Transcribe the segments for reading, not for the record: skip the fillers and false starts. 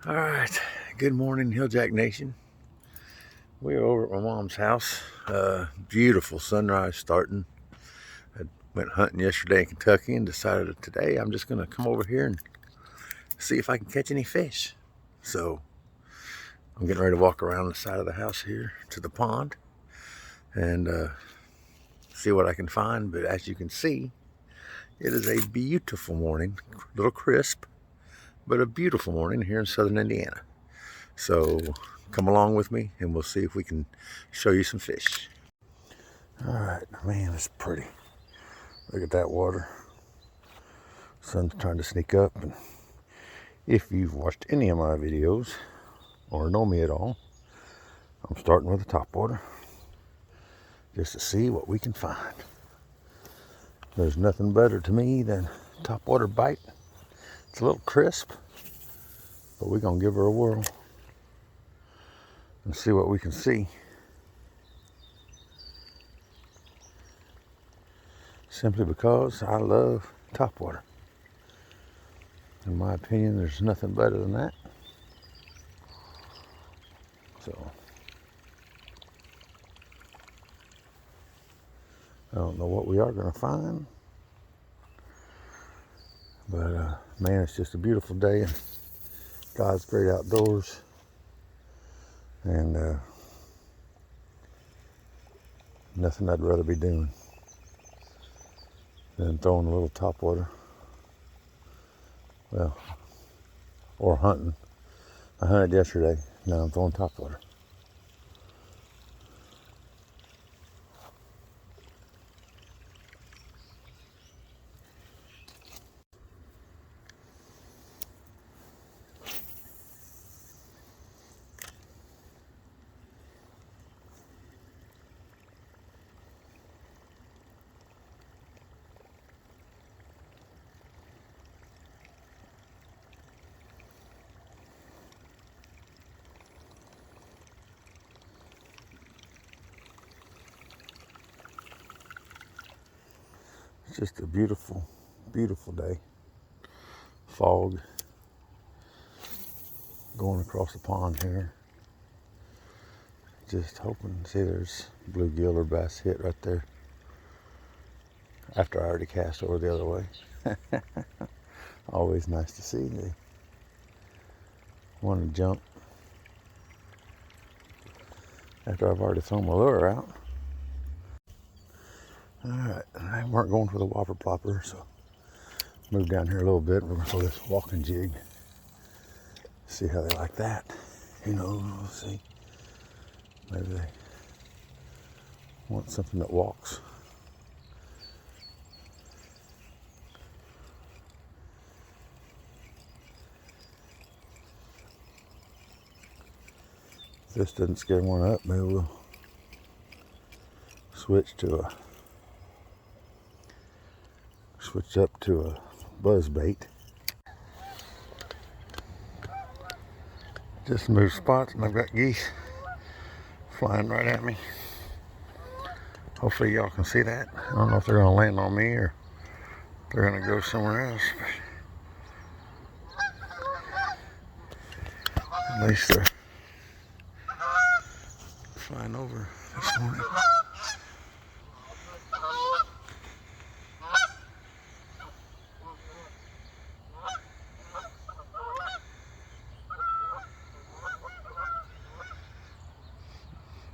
All right, good morning, Hilljack Nation. We are over at my mom's house. Beautiful sunrise starting. I went hunting yesterday in Kentucky and decided that today I'm just gonna come over here and see if I can catch any fish. So I'm getting ready to walk around the side of the house here to the pond and see what I can find. But as you can see, it is a beautiful morning, a little crisp, but a beautiful morning here in southern Indiana. So come along with me and we'll see if we can show you some fish. All right, man, it's pretty. Look at that water. Sun's trying to sneak up. And if you've watched any of my videos or know me at all, I'm starting with the topwater just to see what we can find. There's nothing better to me than topwater bite. It's a little crisp, but we're gonna give her a whirl and see what we can see. Simply because I love topwater. In my opinion, there's nothing better than that. So, I don't know what we are going to find. But, man, it's just a beautiful day. And God's great outdoors. And nothing I'd rather be doing than throwing a little topwater. Well, or hunting. I hunted yesterday. Now I'm throwing topwater. It's just a beautiful, beautiful day. Fog going across the pond here. Just hoping, see there's bluegill or bass hit right there. After I already cast over the other way. Always nice to see. They want to jump after I've already thrown my lure out. Alright, they weren't going for the whopper plopper, so move down here a little bit. We're going to throw this walking jig. See how they like that. You know, we'll see. Maybe they want something that walks. If this doesn't scare one up, maybe we'll switch up to a buzz bait. Just moved spots and I've got geese flying right at me. Hopefully y'all can see that. I don't know if they're gonna land on me or they're gonna go somewhere else. But at least they're flying over this morning.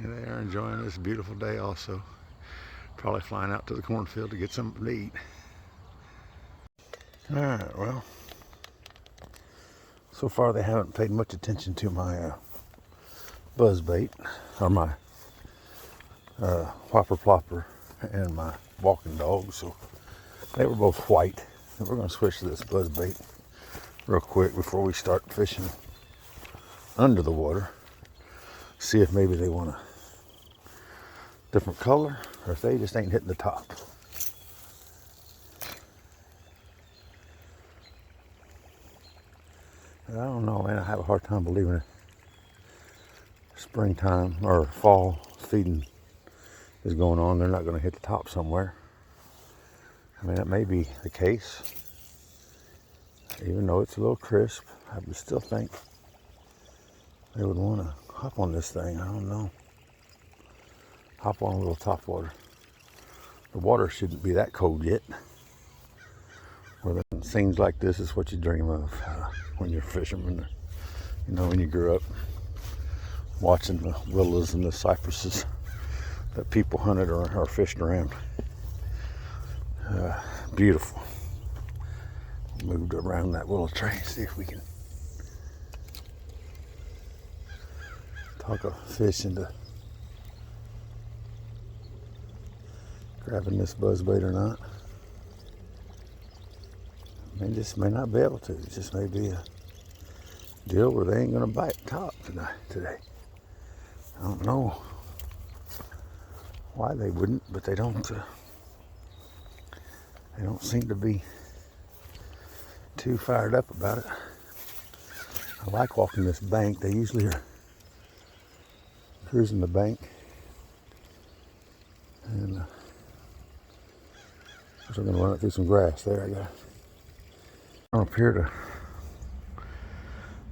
And they are enjoying this beautiful day also. Probably flying out to the cornfield to get something to eat. Alright, well, so far they haven't paid much attention to my buzz bait, or my whopper plopper and my walking dog, so they were both white. And we're going to switch to this buzz bait real quick before we start fishing under the water. See if maybe they want a different color or if they just ain't hitting the top. I don't know, man. I have a hard time believing it. Springtime or fall feeding is going on. They're not going to hit the top somewhere. I mean, that may be the case. Even though it's a little crisp, I would still think they would want to hop on this thing. I don't know. Hop on a little topwater. The water shouldn't be that cold yet. Well, scenes like this is what you dream of when you're a fisherman. You know, when you grew up watching the willows and the cypresses that people hunted or fished around. Beautiful. Moved around that willow tree. See if we can talk a fish into grabbing this buzzbait or not. They just may not be able to. It just may be a deal where they ain't gonna bite top today. I don't know why they wouldn't, but they don't seem to be too fired up about it. I like walking this bank. They usually are cruising the bank, and we're going to run it through some grass there. I don't appear to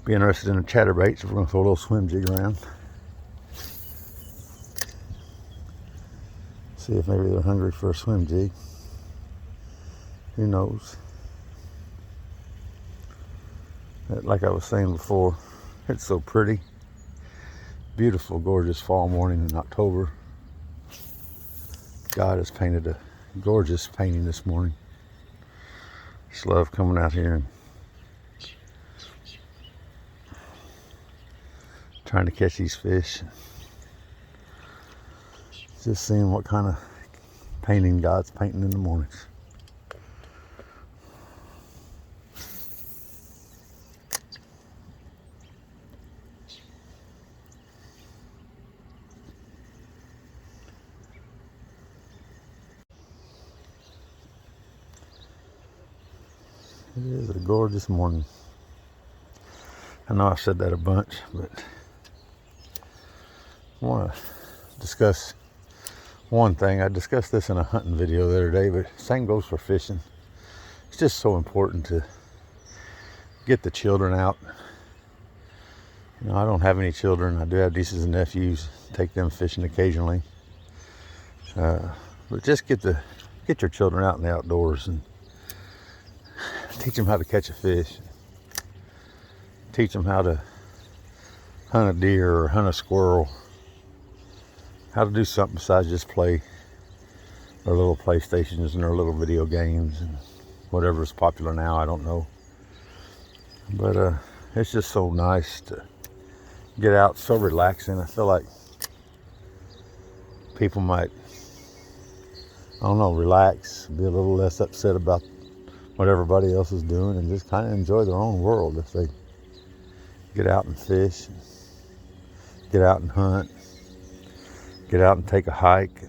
be interested in the chatterbait, so we're going to throw a little swim jig around. See if maybe they're hungry for a swim jig. Who knows? Like I was saying before, it's so pretty. Beautiful, gorgeous fall morning in October. God has painted a gorgeous painting this morning. Just love coming out here and trying to catch these fish. Just seeing what kind of painting God's painting in the mornings. It is a gorgeous morning. I know I've said that a bunch, but I want to discuss one thing. I discussed this in a hunting video the other day, but same goes for fishing. It's just so important to get the children out. You know, I don't have any children. I do have nieces and nephews. Take them fishing occasionally. But just get your children out in the outdoors and teach them how to catch a fish. Teach them how to hunt a deer or hunt a squirrel. How to do something besides just play their little PlayStations and their little video games and whatever is popular now, I don't know. But it's just so nice to get out, so relaxing. I feel like people might, I don't know, relax, be a little less upset about what everybody else is doing and just kind of enjoy their own world if they get out and fish, get out and hunt, get out and take a hike,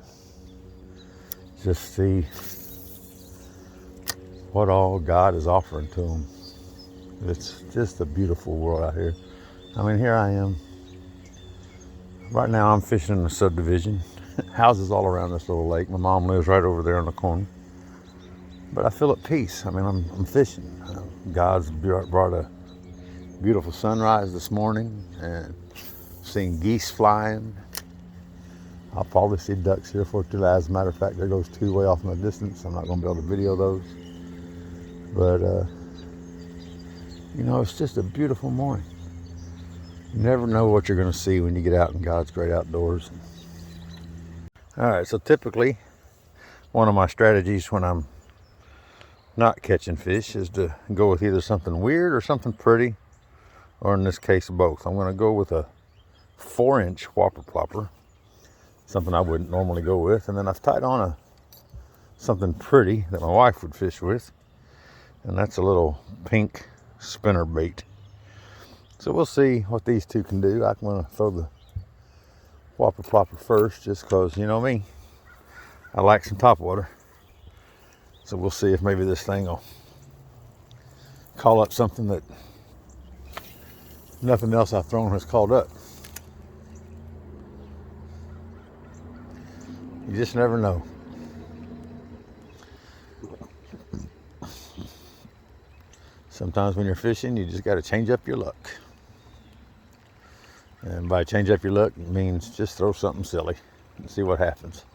just see what all God is offering to them. It's just a beautiful world out here. I mean, here I am. Right now I'm fishing in a subdivision. Houses all around this little lake. My mom lives right over there in the corner. But I feel at peace. I mean, I'm fishing. God's brought a beautiful sunrise this morning and seeing geese flying. I'll probably see ducks here for too. As a matter of fact, there goes two way off in the distance. I'm not going to be able to video those. But, you know, it's just a beautiful morning. You never know what you're going to see when you get out in God's great outdoors. All right, so typically, one of my strategies when I'm not catching fish is to go with either something weird or something pretty, or in this case, both. I'm going to go with a 4-inch whopper plopper, something I wouldn't normally go with, and then I've tied on something pretty that my wife would fish with, and that's a little pink spinner bait. So we'll see what these two can do. I'm going to throw the whopper plopper first, just because, you know me, I like some topwater. So we'll see if maybe this thing will call up something that nothing else I've thrown has called up. You just never know. Sometimes when you're fishing, you just got to change up your luck. And by change up your luck, it means just throw something silly and see what happens.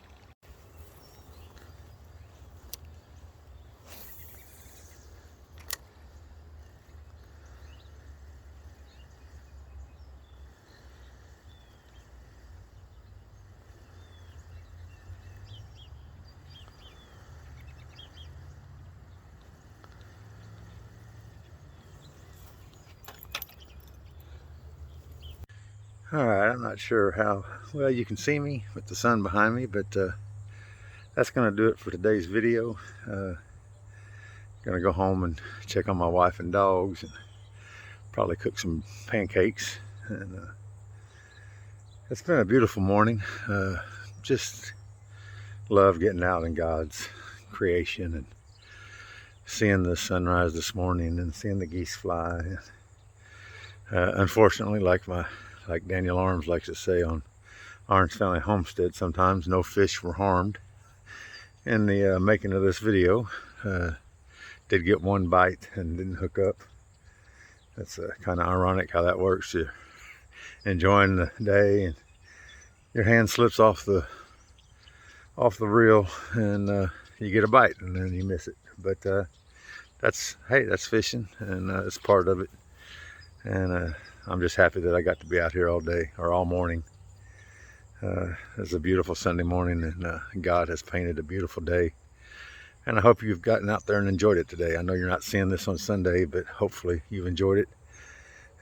All right, I'm not sure how well you can see me with the sun behind me, but that's going to do it for today's video. Going to go home and check on my wife and dogs and probably cook some pancakes. And it's been a beautiful morning. Just love getting out in God's creation and seeing the sunrise this morning and seeing the geese fly. Unfortunately, like Daniel Arms likes to say on Orange Family Homestead, sometimes no fish were harmed in the making of this video. Did get one bite and didn't hook up. That's kind of ironic how that works. You're enjoying the day and your hand slips off the reel and you get a bite and then you miss it. But that's fishing, and it's part of it. And I'm just happy that I got to be out here all day or all morning. It's a beautiful Sunday morning, and God has painted a beautiful day. And I hope you've gotten out there and enjoyed it today. I know you're not seeing this on Sunday, but hopefully you've enjoyed it.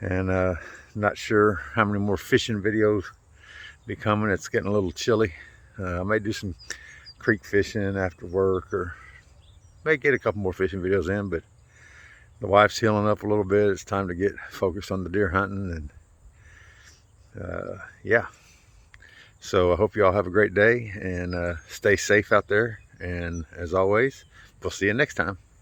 And not sure how many more fishing videos be coming. It's getting a little chilly. I may do some creek fishing after work, or may get a couple more fishing videos in, but the wife's healing up a little bit. It's time to get focused on the deer hunting, and yeah. So I hope you all have a great day and stay safe out there. And as always, we'll see you next time.